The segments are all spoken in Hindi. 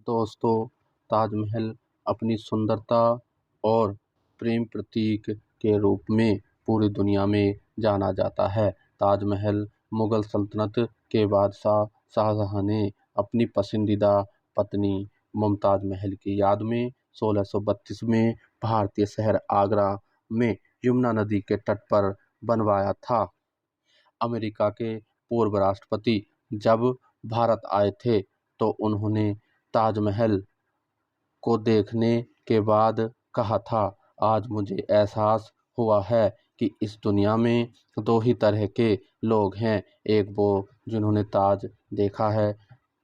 दोस्तों, ताजमहल अपनी सुंदरता और प्रेम प्रतीक के रूप में पूरी दुनिया में जाना जाता है। ताजमहल मुगल सल्तनत के बादशाह शाहजहां ने अपनी पसंदीदा पत्नी मुमताज महल की याद में 1632 में भारतीय शहर आगरा में यमुना नदी के तट पर बनवाया था। अमेरिका के पूर्व राष्ट्रपति जब भारत आए थे तो उन्होंने ताजमहल को देखने के बाद कहा था, आज मुझे एहसास हुआ है कि इस दुनिया में दो ही तरह के लोग हैं, एक वो जिन्होंने ताज देखा है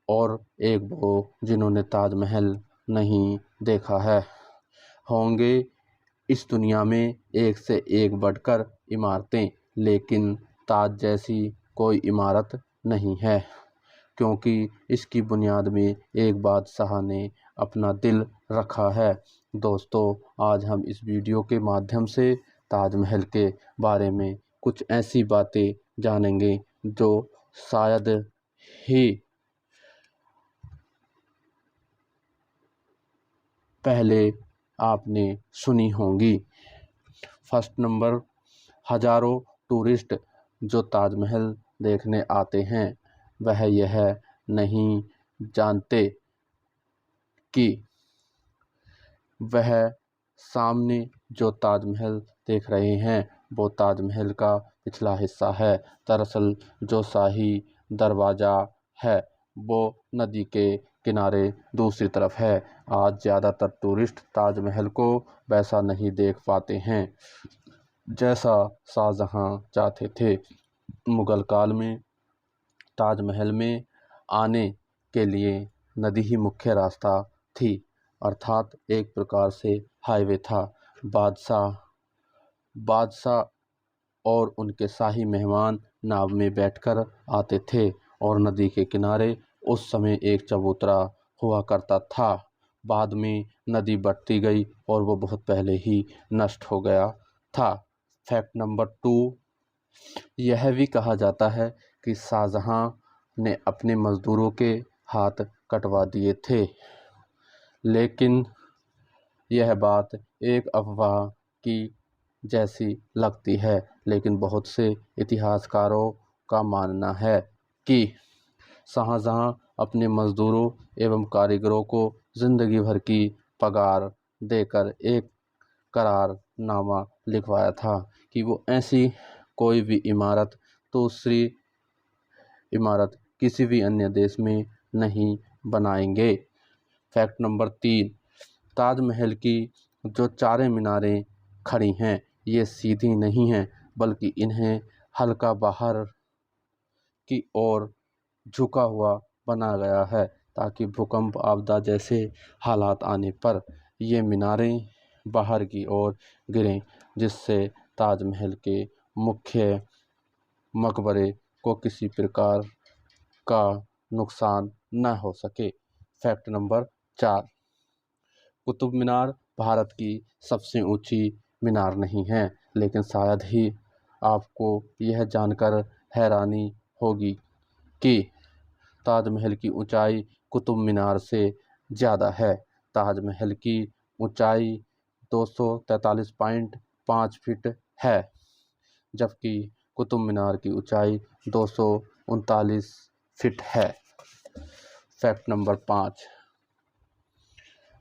और एक वो जिन्होंने ताजमहल नहीं देखा है। होंगे इस दुनिया में एक से एक बढ़कर इमारतें, लेकिन ताज जैसी कोई इमारत नहीं है, क्योंकि इसकी बुनियाद में एक बादशाह ने अपना दिल रखा है। दोस्तों, आज हम इस वीडियो के माध्यम से ताजमहल के बारे में कुछ ऐसी बातें जानेंगे जो शायद ही पहले आपने सुनी होंगी। फर्स्ट नंबर, हजारों टूरिस्ट जो ताजमहल देखने आते हैं वह यह नहीं जानते कि वह सामने जो ताजमहल देख रहे हैं वो ताजमहल का पिछला हिस्सा है। दरअसल जो शाही दरवाज़ा है वो नदी के किनारे दूसरी तरफ है। आज ज़्यादातर टूरिस्ट ताजमहल को वैसा नहीं देख पाते हैं जैसा शाहजहां चाहते थे। मुगल काल में ताजमहल में आने के लिए नदी ही मुख्य रास्ता थी, अर्थात एक प्रकार से हाईवे था। बादशाह और उनके शाही मेहमान नाव में बैठकर आते थे और नदी के किनारे उस समय एक चबूतरा हुआ करता था। बाद में नदी बढ़ती गई और वो बहुत पहले ही नष्ट हो गया था। फैक्ट नंबर 2, यह भी कहा जाता है कि शाहजहां ने अपने मजदूरों के हाथ कटवा दिए थे, लेकिन यह बात एक अफवाह की जैसी लगती है। लेकिन बहुत से इतिहासकारों का मानना है कि शाहजहां अपने मजदूरों एवं कारीगरों को जिंदगी भर की पगार देकर एक करारनामा लिखवाया था कि वो ऐसी कोई भी इमारत दूसरी इमारत किसी भी अन्य देश में नहीं बनाएंगे। फैक्ट नंबर 3, ताजमहल की जो चारें मीनारें खड़ी हैं ये सीधी नहीं हैं, बल्कि इन्हें हल्का बाहर की ओर झुका हुआ बना गया है ताकि भूकंप आपदा जैसे हालात आने पर ये मीनारें बाहर की ओर गिरें, जिससे ताजमहल के मुख्य मकबरे को किसी प्रकार का नुकसान न हो सके। फैक्ट नंबर 4, कुतुब मीनार भारत की सबसे ऊंची मीनार नहीं है, लेकिन शायद ही आपको यह जानकर हैरानी होगी कि ताजमहल की ऊंचाई कुतुब मीनार से ज़्यादा है। ताजमहल की ऊंचाई 243.5 फीट है, जबकि कुतुब मीनार की ऊंचाई 239 फीट है। फैक्ट नंबर 5,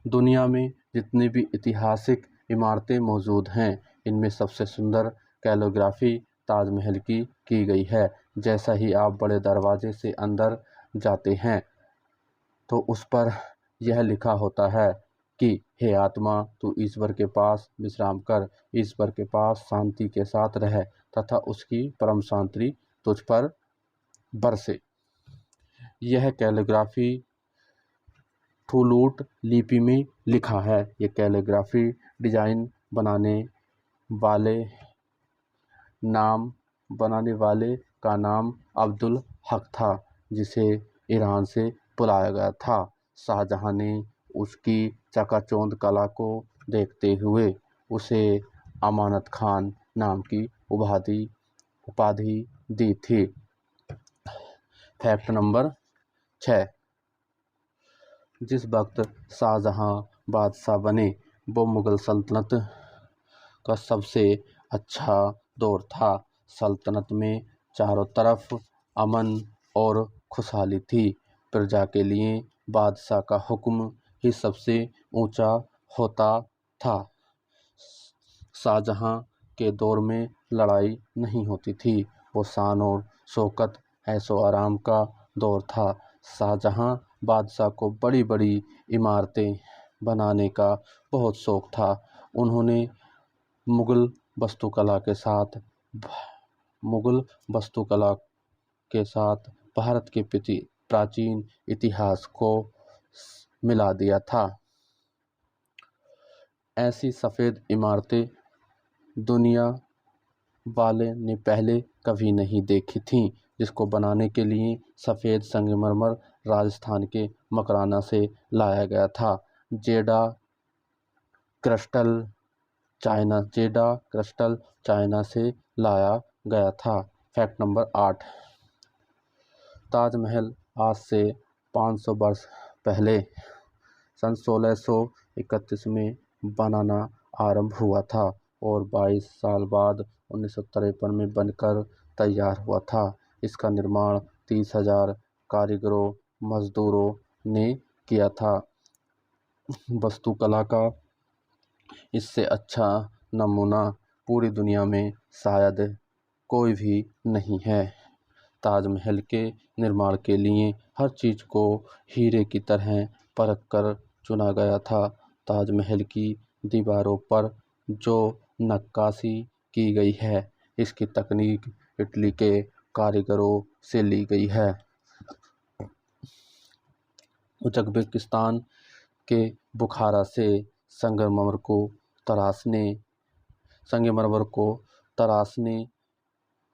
दुनिया में जितनी भी ऐतिहासिक इमारतें मौजूद हैं इनमें सबसे सुंदर कैलीग्राफी ताजमहल की गई है। जैसा ही आप बड़े दरवाजे से अंदर जाते हैं तो उस पर यह लिखा होता है कि हे आत्मा, तू ईश्वर के पास विश्राम कर, ईश्वर के पास शांति के साथ रह तथा उसकी परम शांति तुझ पर बरसे। यह कैलीग्राफी ठुलूट लिपि में लिखा है। ये कैलीग्राफी डिजाइन बनाने वाले का नाम अब्दुल हक था, जिसे ईरान से बुलाया गया था। शाहजहां ने उसकी चकाचौंध कला को देखते हुए उसे अमानत खान नाम की उपाधि दी थी। फैक्ट नंबर 6, जिस वक्त शाहजहां बादशाह बने वो मुग़ल सल्तनत का सबसे अच्छा दौर था। सल्तनत में चारों तरफ अमन और खुशहाली थी। प्रजा के लिए बादशाह का हुक्म ही सबसे ऊंचा होता था। शाहजहां के दौर में लड़ाई नहीं होती थी। वो शान और शौकत, ऐशो आराम का दौर था। शाहजहां बादशाह को बड़ी बड़ी इमारतें बनाने का बहुत शौक था। उन्होंने मुग़ल वास्तुकला के साथ भारत के प्राचीन इतिहास को मिला दिया था। ऐसी सफ़ेद इमारतें दुनिया वाले ने पहले कभी नहीं देखी थीं, जिसको बनाने के लिए सफ़ेद संगमरमर राजस्थान के मकराना से लाया गया था। जेडा क्रिस्टल चाइना से लाया गया था। Fact number 8। ताजमहल आज से 500 वर्ष पहले सन 1631 में बनाना आरंभ हुआ था और 22 साल बाद 1953 में बनकर तैयार हुआ था। इसका निर्माण 30,000 कारीगरों मजदूरों ने किया था। वास्तुकला का इससे अच्छा नमूना पूरी दुनिया में शायद कोई भी नहीं है। ताजमहल के निर्माण के लिए हर चीज़ को हीरे की तरह परख कर चुना गया था। ताजमहल की दीवारों पर जो नक्काशी की गई है, इसकी तकनीक इटली के कारीगरों से ली गई है। उज़्बेकिस्तान के बुखारा से संगमरमर को तराशने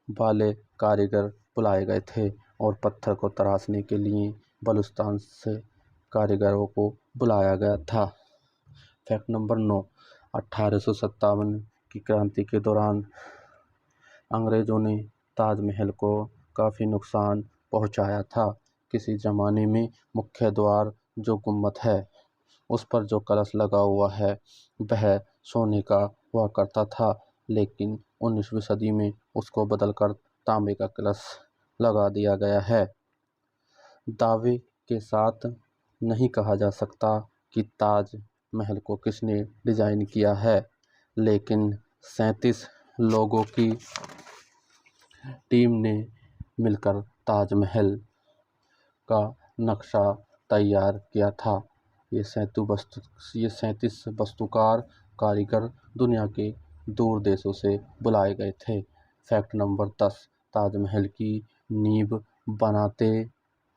वाले कारीगर बुलाए गए थे और पत्थर को तराशने के लिए बलूचिस्तान से कारीगरों को बुलाया गया था। Fact number 9। 1857 की क्रांति के दौरान अंग्रेज़ों ने ताजमहल को काफ़ी नुकसान पहुंचाया था। किसी ज़माने में मुख्य द्वार जो गुंबद है उस पर जो कलश लगा हुआ है वह सोने का हुआ करता था, लेकिन 19वीं सदी में उसको बदलकर तांबे का कलश लगा दिया गया है। दावे के साथ नहीं कहा जा सकता कि ताजमहल को किसने डिज़ाइन किया है, लेकिन 37 लोगों की टीम ने मिलकर ताजमहल का नक्शा तैयार किया था। ये 37 वास्तुकार कारीगर दुनिया के दूर देशों से बुलाए गए थे। Fact number 10। ताजमहल की नींव बनाते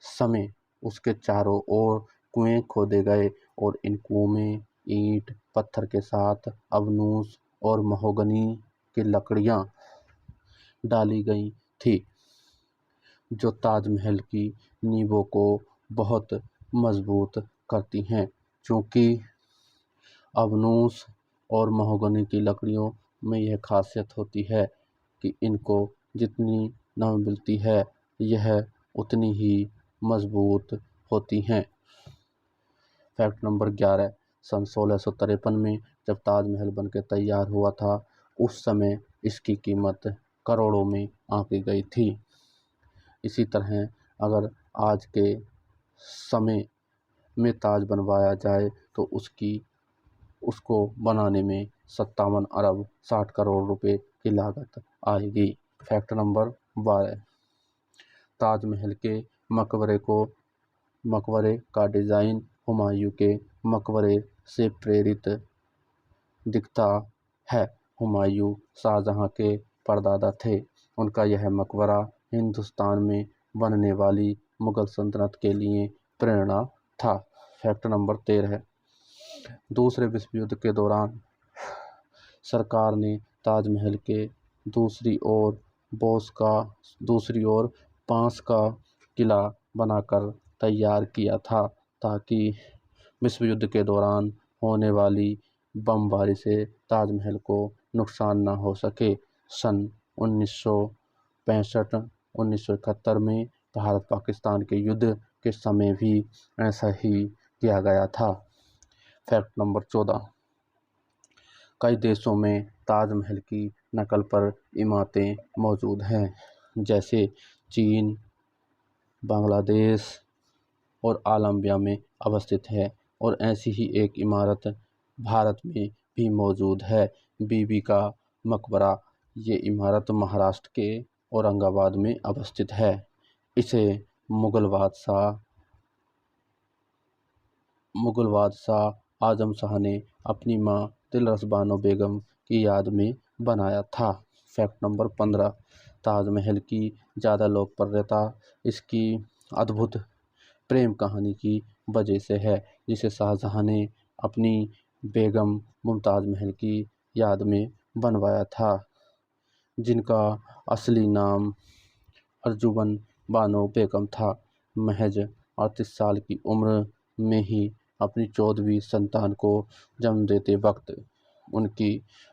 समय उसके चारों ओर कुएं खोदे गए और इन कुओं में ईंट पत्थर के साथ अबनूस और महोगनी की लकड़ियां डाली गई थी, जो ताजमहल की नींवों को बहुत मजबूत करती हैं। चूँकि अबनूस और महोगनी की लकड़ियों में यह खासियत होती है कि इनको जितनी नमी मिलती है यह उतनी ही मजबूत होती हैं। Fact number 11। सन 1653 में जब ताजमहल बनकर तैयार हुआ था उस समय इसकी कीमत करोड़ों में आंकी गई थी। इसी तरह अगर आज के समय में ताज बनवाया जाए तो उसको बनाने में 57 अरब 60 करोड़ रुपए की लागत आएगी। Fact number 12। ताजमहल के मकबरे का डिज़ाइन हुमायूं के मकबरे से प्रेरित दिखता है। हुमायूं शाहजहां के परदादा थे। उनका यह मकबरा हिंदुस्तान में बनने वाली मुगल सल्तनत के लिए प्रेरणा था। Fact number 13। दूसरे विश्व युद्ध के दौरान सरकार ने ताजमहल के दूसरी ओर बांस का किला बनाकर तैयार किया था ताकि विश्व युद्ध के दौरान होने वाली बमबारी से ताजमहल को नुकसान न हो सके। सन 1965-1971 में भारत पाकिस्तान के युद्ध के समय भी ऐसा ही किया गया था। फैक्ट नंबर 14, कई देशों में ताजमहल की नकल पर इमारतें मौजूद हैं, जैसे चीन, बांग्लादेश और कोलंबिया में अवस्थित है। और ऐसी ही एक इमारत भारत में भी मौजूद है, बीबी का मकबरा। ये इमारत महाराष्ट्र के औरंगाबाद में अवस्थित है। इसे मुगल बादशाह आजम शाह ने अपनी मां दिलरुख बानो बेगम की याद में बनाया था। फैक्ट नंबर 15, ताजमहल की ज़्यादा लोकप्रियता इसकी अद्भुत प्रेम कहानी की वजह से है, जिसे शाहजहां ने अपनी बेगम मुमताज़ महल की याद में बनवाया था, जिनका असली नाम अर्जुमन बानो बेगम था। महज 38 साल की उम्र में ही अपनी 14वीं संतान को जन्म देते वक्त उनकी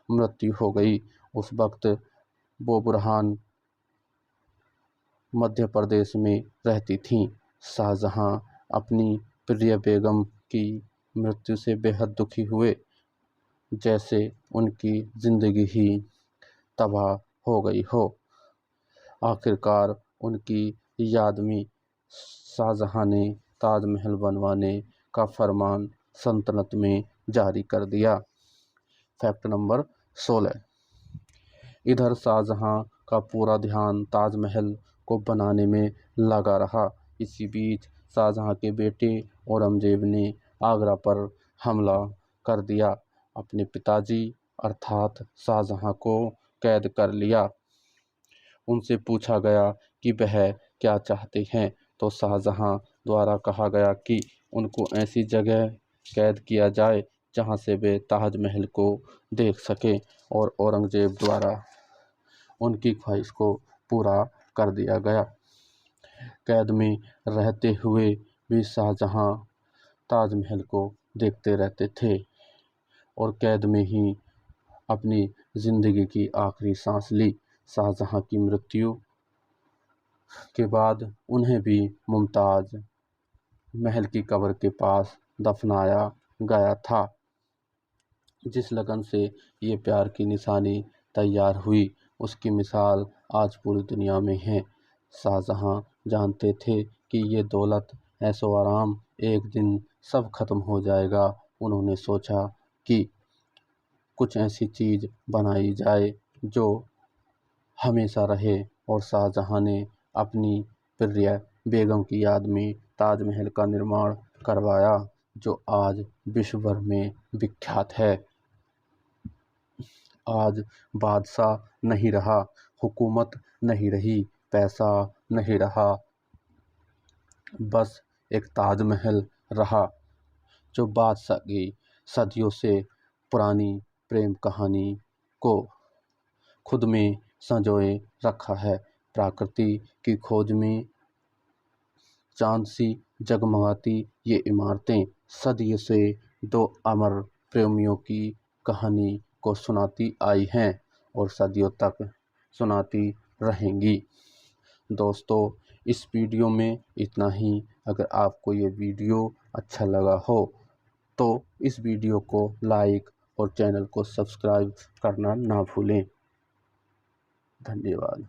मृत्यु हो गई। उस वक्त वो बुरहान मध्य प्रदेश में रहती थीं। शाहजहां अपनी प्रिय बेगम की मृत्यु से बेहद दुखी हुए, जैसे उनकी जिंदगी ही तबाह हो गई हो। आखिरकार उनकी याद में शाहजहां ने ताजमहल बनवाने का फरमान सल्तनत में जारी कर दिया। फैक्ट नंबर 16, इधर शाहजहां का पूरा ध्यान ताजमहल को बनाने में लगा रहा। इसी बीच शाहजहां के बेटे औरंगजेब ने आगरा पर हमला कर दिया। अपने पिताजी अर्थात शाहजहां को कैद कर लिया। उनसे पूछा गया कि वह क्या चाहते हैं, तो शाहजहां द्वारा कहा गया कि उनको ऐसी जगह कैद किया जाए जहां से वे ताजमहल को देख सकें, और औरंगजेब द्वारा उनकी ख्वाहिश को पूरा कर दिया गया। कैद में रहते हुए भी शाहजहां ताजमहल को देखते रहते थे और कैद में ही अपनी जिंदगी की आखिरी सांस ली। शाहजहां की मृत्यु के बाद उन्हें भी मुमताज महल की कब्र के पास दफनाया गया था। जिस लगन से ये प्यार की निशानी तैयार हुई, उसकी मिसाल आज पूरी दुनिया में है। शाहजहां जानते थे कि ये दौलत, ऐशो आराम एक दिन सब खत्म हो जाएगा। उन्होंने सोचा कि कुछ ऐसी चीज़ बनाई जाए जो हमेशा रहे, और शाहजहां ने अपनी प्रिय बेगम की याद में ताजमहल का निर्माण करवाया, जो आज विश्व भर में विख्यात है। आज बादशाह नहीं रहा, हुकूमत नहीं रही, पैसा नहीं रहा, बस एक ताजमहल रहा, जो बादशाह की सदियों से पुरानी प्रेम कहानी को खुद में संजोए रखा है। प्रकृति की खोज में चांद सी जगमगाती ये इमारतें सदियों से दो अमर प्रेमियों की कहानी को सुनाती आई हैं और सदियों तक सुनाती रहेंगी। दोस्तों, इस वीडियो में इतना ही। अगर आपको ये वीडियो अच्छा लगा हो तो इस वीडियो को लाइक और चैनल को सब्सक्राइब करना ना भूलें। धन्यवाद।